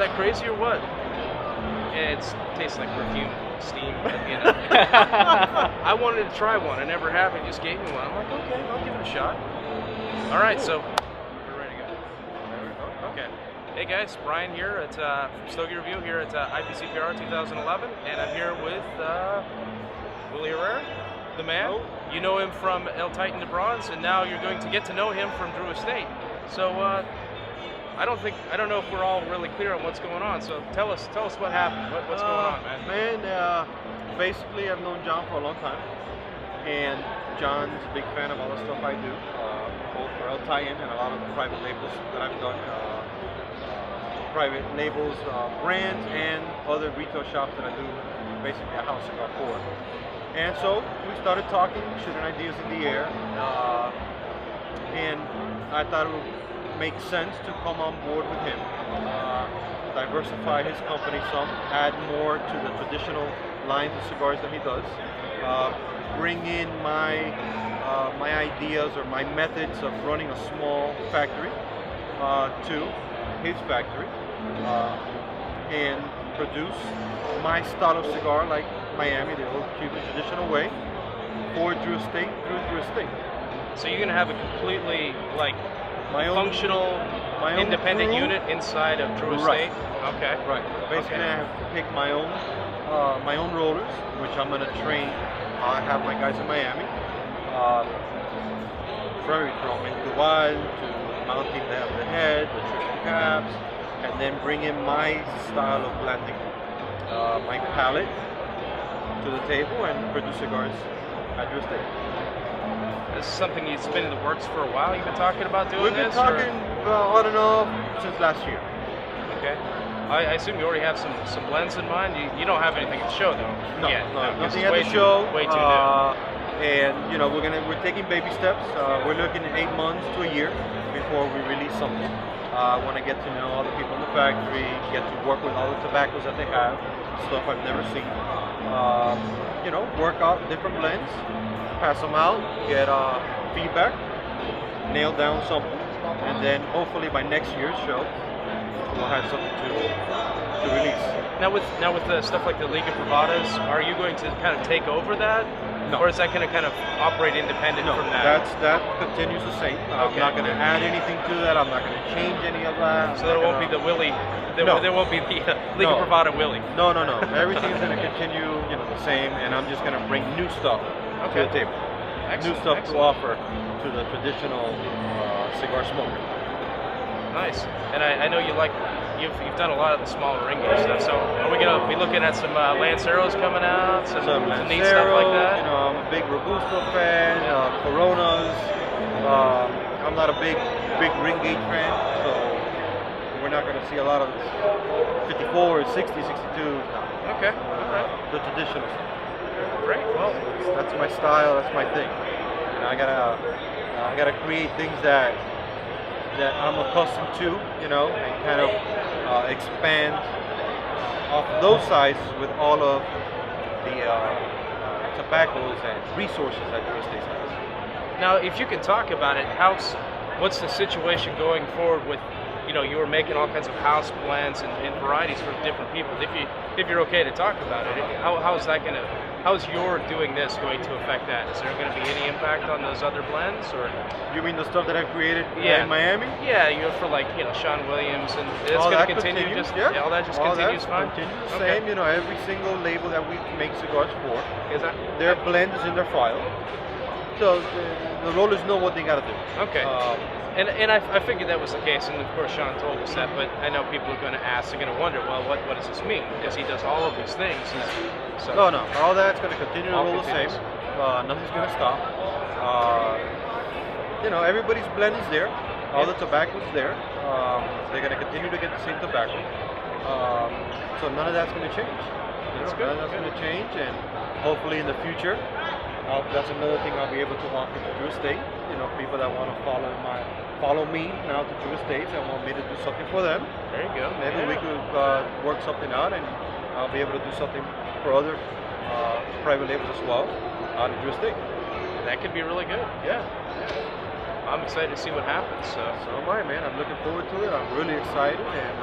that crazy or what? And it tastes like perfume, steam, but, you know. I wanted to try one. I never have. It just gave me one. I'm like, okay, I'll give it a shot. All right, so we're ready to go. Okay. Hey guys, Brian here at Stogie Review here at IPCPR 2011, and I'm here with Willie Herrera, the man. Hello. You know him from El Titan de Bronze, and now you're going to get to know him from Drew Estate. So I don't know if we're all really clear on what's going on. So tell us what happened. What's going on, man? Basically, I've known John for a long time, and John's a big fan of all the stuff I do, both for El Titan and a lot of the private labels that I've done. Private labels, brands, and other retail shops that I do basically a house cigar for. And so we started talking, shooting ideas in the air, and I thought it would make sense to come on board with him, diversify his company some, add more to the traditional lines of cigars that he does, bring in my ideas or my methods of running a small factory to his factory, and produce my style of cigar like Miami, the old Cuban traditional way, for Drew Estate, through Drew Estate. So you're going to have a completely my own functional, independent crew unit inside of Drew Right. Estate? Okay. Right. Basically, Okay. I have to pick my own rollers, which I'm going to train. I have my guys in Miami, from individual to mounting the head, the triple caps, and then bring in my style of blending, my palette to the table, and produce cigars at Drew Estate. This is something you've been in the works for a while. You've been talking about doing We've been this? talking on and off since last year. Okay. I assume you already have some blends in mind. You don't have anything to show though. No, yet. no, This nothing is at way the show. Way too new. And you know, we're taking baby steps. We're looking at 8 months to a year before we release something. I want to get to know all the people in the factory, get to work with all the tobaccos that they have, stuff I've never seen. You know, work out different blends, pass them out, get feedback, nail down something, and then hopefully by next year's show, we'll have something to release. Now with the stuff like the Liga Privadas, are you going to kind of take over that? No. Or is that going to kind of operate independent from that? That continues the same. I'm Okay. not going to add anything to that. I'm not going to change any of that. So there won't be the Willie. There won't be the Liga No. Privada Willie. No. Everything's going to continue, the same, and I'm just going to bring new stuff to the table. Excellent, New stuff excellent. to offer to the traditional cigar smoker. Nice. And I know you've done a lot of the smaller ring gear stuff. So are we gonna be looking at some Lanceros coming out, some neat stuff like that? I'm a big Robusto fan, Coronas. I'm not a big ring gauge fan, so we're not going to see a lot of 54s, 60s, 62s. Okay. All right. The traditional stuff. Great. Well, That's my style. That's my thing. I gotta create things that I'm accustomed to, and kind of expand off those sides with all of the tobaccos and resources that Drew Estate has. now if you could talk about it, what's the situation going forward with, you were making all kinds of house blends and varieties for different people. If you're okay to talk about it, how's your doing this going to affect that? Is there going to be any impact on those other blends, or? You mean the stuff that I've created Yeah. in Miami? Yeah, for Sean Williams, and it's All going to that continue. continues, All that just continues fine. Continues the Okay. same. Every single label that we make cigars for, Is that their blend is in their file, so the rollers know what they got to do. okay? And I figured that was the case, and of course Sean told us that. But I know people are going to ask, they're going to wonder, well, what does this mean? Because he does all of these things. So No, all that's going to continue to All roll the same. continues. Nothing's going to stop. Everybody's blend is there. All the tobacco is there. They're going to continue to get the same tobacco. So none of that's going to change. That's good. None of that's going to change, and hopefully in the future, that's another thing I'll be able to offer to Drew Estate. People that want to follow me now to Drew Estates and want me to do something for them. there you go. Maybe we could work something out, and I'll be able to do something for other private labels as well out of Drew Estate. That could be really good. Yeah. I'm excited to see what happens. So am I, man. I'm looking forward to it. I'm really excited and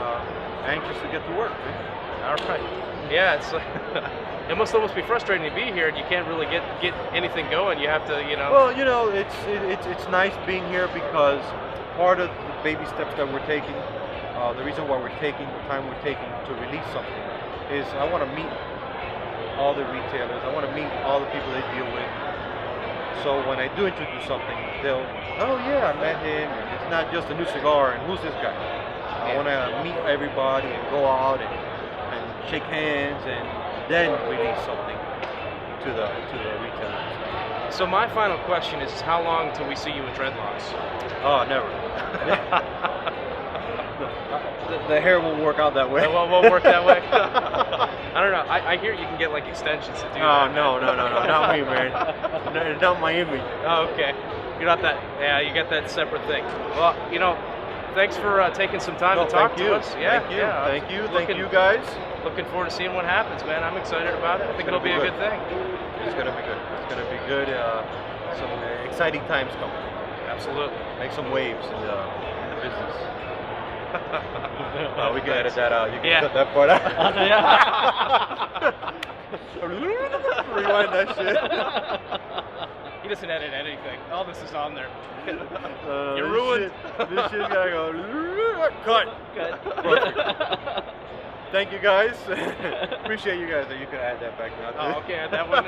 anxious to get to work, man. all right, yeah, it's it must almost be frustrating to be here and you can't really get anything going. You have to, Well, it's nice being here because part of the baby steps that we're taking, the reason why we're taking the time we're taking to release something, is I want to meet all the retailers. I want to meet all the people they deal with. So when I do introduce something, they'll, oh yeah, I met him. And it's not just a new cigar. And who's this guy? I want to meet everybody and go out and shake hands and then release something to the retailers. So my final question is, how long till we see you with dreadlocks? Oh, never. the hair won't work out that way. It won't work that way. I don't know. I hear you can get like extensions to do that. Oh no, not me, man. Not my image. Oh, okay. You're not that. Yeah, you got that separate thing. Well, thanks for taking some time to talk to us. Yeah, thank you guys. Looking forward to seeing what happens, man. I'm excited about it. I think it'll be a good thing. It's gonna be good. It's gonna be good. Some exciting times coming. Absolutely. Make some waves in the business. We can edit that out. You can cut that part out. Rewind that shit. He doesn't edit anything. All this is on there. You're ruined. This shit's gotta go. Cut. Perfect. Thank you guys. Appreciate you guys. You can add that back now. Oh, okay, add that one.